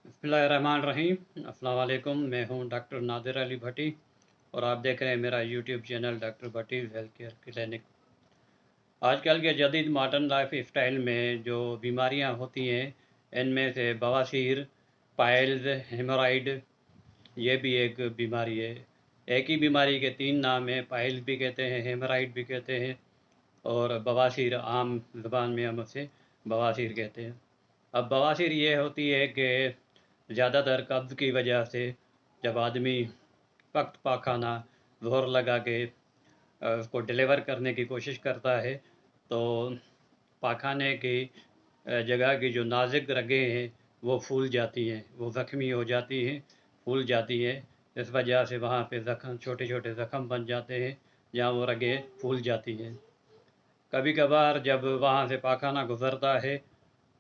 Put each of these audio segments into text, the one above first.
बिस्मिल्लाहिर्रहमानिर्रहीम। अस्सलाम वालेकुम। मैं हूं डॉक्टर नादिर अली भट्टी और आप देख रहे हैं मेरा यूट्यूब चैनल डॉक्टर भट्टी हेल्थ केयर क्लिनिक। आजकल के जदीद मॉडर्न लाइफ स्टाइल में जो बीमारियां होती हैं इनमें से बवासीर, पाइल्स, हेमोराइड ये भी एक बीमारी है। एक ही बीमारी के तीन नाम हैं, पाइल्स भी कहते हैं, हेमोराइड भी कहते हैं और बवासीर आम ज़बान में हम उसे बवासीर कहते हैं। अब बवासीर ये होती है कि ज़्यादातर कब्ज़ की वजह से जब आदमी वक्त पाखाना जोर लगा के उसको डिलीवर करने की कोशिश करता है तो पाखाने की जगह की जो नाजुक रगें हैं वो फूल जाती हैं, वो ज़ख्मी हो जाती हैं, फूल जाती हैं। इस वजह से वहाँ पे ज़ख्म, छोटे छोटे ज़ख्म बन जाते हैं जहाँ वो रगें फूल जाती हैं। कभी कभार जब वहाँ से पाखाना गुज़रता है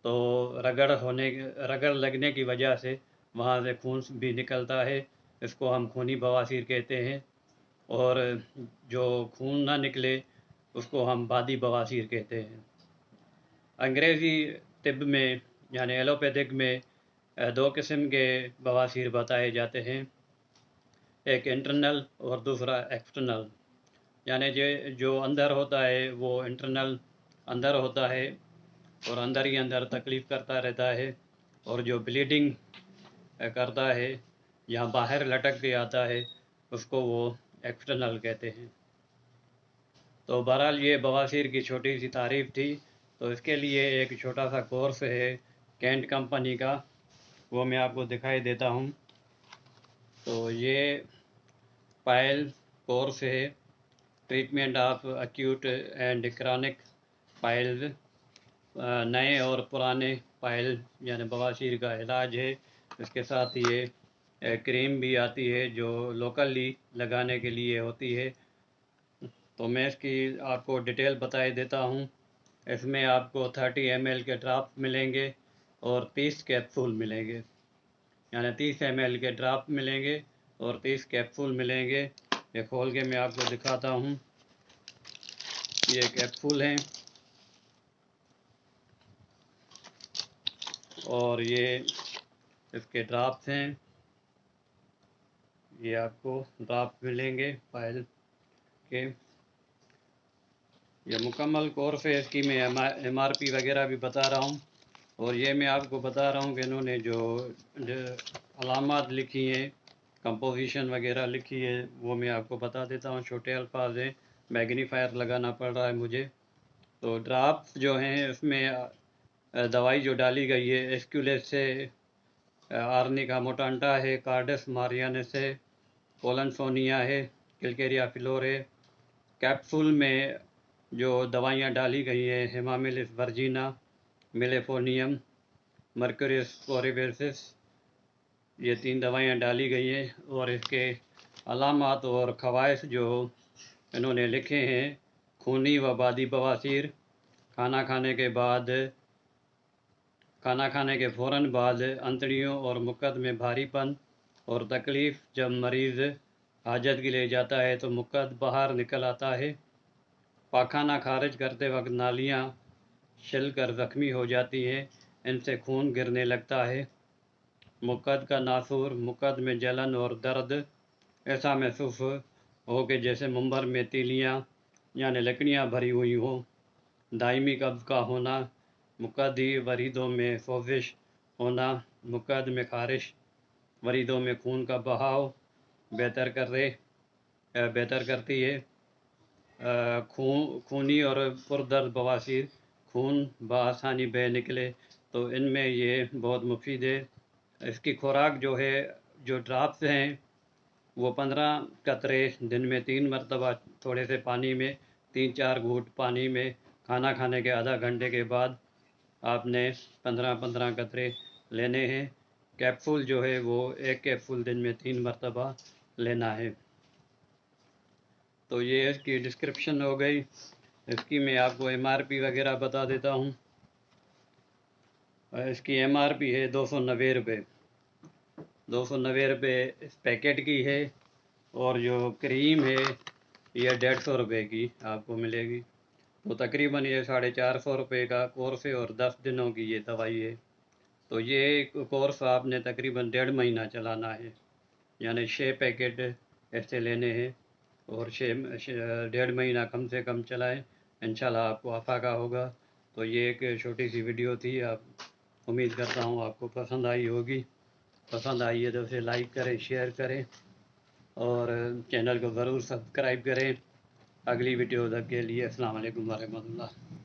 तो रगड़ लगने की वजह से वहाँ से खून भी निकलता है। इसको हम खूनी बवासीर कहते हैं। और जो खून ना निकले उसको हम बादी बवासीर कहते हैं। अंग्रेज़ी तिब में यानी एलोपैथिक में दो किस्म के बवासीर बताए जाते हैं, एक इंटरनल और दूसरा एक्सटर्नल। यानी जो अंदर होता है वो इंटरनल अंदर होता है और अंदर ही अंदर तकलीफ़ करता रहता है, और जो ब्लीडिंग करता है या बाहर लटक के आता है उसको वो एक्सटर्नल कहते हैं। तो बहरहाल ये बवासीर की छोटी सी तारीफ़ थी। तो इसके लिए एक छोटा सा कोर्स है कैंट कंपनी का, वो मैं आपको दिखाई देता हूँ। तो ये पायल कोर्स है, treatment of acute and chronic piles. नए और पुराने पायल यानी बवासीर का इलाज है। इसके साथ ये क्रीम भी आती है जो लोकली लगाने के लिए होती है। तो मैं इसकी आपको डिटेल बताई देता हूँ। इसमें आपको 30 ml के ड्राप मिलेंगे और 30 कैप्सूल मिलेंगे, यानी 30 ml के ड्राप मिलेंगे और 30 कैप्सूल मिलेंगे। ये खोल के मैं आपको दिखाता हूँ। ये कैप्सूल हैं और ये इसके ड्राप्स हैं। ये आपको ड्राप मिलेंगे पायल के। ये मुकम्मल कोर्स है, इसकी मैं MRP वगैरह भी बता रहा हूँ। और ये मैं आपको बता रहा हूँ कि इन्होंने जो अलामात लिखी हैं, कंपोजिशन वगैरह लिखी है, वो मैं आपको बता देता हूँ। छोटे अल्फाज हैं, मैग्नीफायर लगाना पड़ रहा है मुझे। तो ड्राफ्ट जो हैं उसमें दवाई जो डाली गई है एस्क्यूलेस से, आर्निका मोटांटा है, कार्डस मारियानस है, पोलनसोनिया है, किलकेरिया फ्लोर है। कैप्सूल में जो दवाइयाँ डाली गई हैं हेमामिलिस वर्जिना, मिलेफोनियम, मर्क्यूरियस फ्लोरिबेसिस, ये 3 दवाइयाँ डाली गई हैं। और इसके अलामात और ख़वाइस जो इन्होंने लिखे हैं, खूनी व बादी बवासीर, खाना खाने के फ़ौरन बाद अंतड़ियों और मुक्कत में भारीपन और तकलीफ़, जब मरीज़ हाजत के लिए जाता है तो मुक्कत बाहर निकल आता है, पाखाना खारिज करते वक्त नालियाँ छिल कर ज़ख्मी हो जाती हैं, इनसे खून गिरने लगता है, मुक्कत का नासूर, मुक्कत में जलन और दर्द ऐसा महसूस हो कि जैसे मुंबर में तीलियाँ यानी लकड़ियाँ भरी हुई हों, दायमी कब्ज़ का होना, मुक्कदी वरीदों में सोजिश होना, मुक्कद में खारिश, वरीदों में खून का बहाव बेहतर करती है। खूनी और पुरदर्द बवासीर, खून बआसानी बह निकले तो इनमें ये बहुत मुफीद है। इसकी खुराक जो है, जो ड्राप्स हैं वो 15 कतरे दिन में 3 मरतबा थोड़े से पानी में, 3-4 घूंट पानी में, खाना खाने के आधा घंटे के बाद आपने 15-15 कतरे लेने हैं। कैप्सूल जो है वो एक कैप्सूल दिन में 3 मरतबा लेना है। तो ये इसकी डिस्क्रिप्शन हो गई। इसकी मैं आपको MRP वगैरह बता देता हूँ। इसकी MRP है 290 रुपये। 290 रुपये इस पैकेट की है। और जो क्रीम है ये 150 रुपये की आपको मिलेगी। तो तकरीबन ये 450 रुपये का कोर्स है और 10 दिनों की ये दवाई है। تو یہ کورس آپ نے تقریباً 1.5 مہینہ چلانا ہے، یعنی 6 پیکٹ ایسے لینے ہیں اور 1.5 مہینہ کم سے کم چلائیں، انشاءاللہ آپ کو افاقہ ہوگا۔ تو یہ ایک چھوٹی سی ویڈیو تھی، آپ امید کرتا ہوں آپ کو پسند آئی ہوگی۔ پسند آئی ہے تو اسے لائک کریں، شیئر کریں اور چینل کو ضرور سبسکرائب کریں۔ اگلی ویڈیو تک کے لیے السلام علیکم ورحمۃ اللہ۔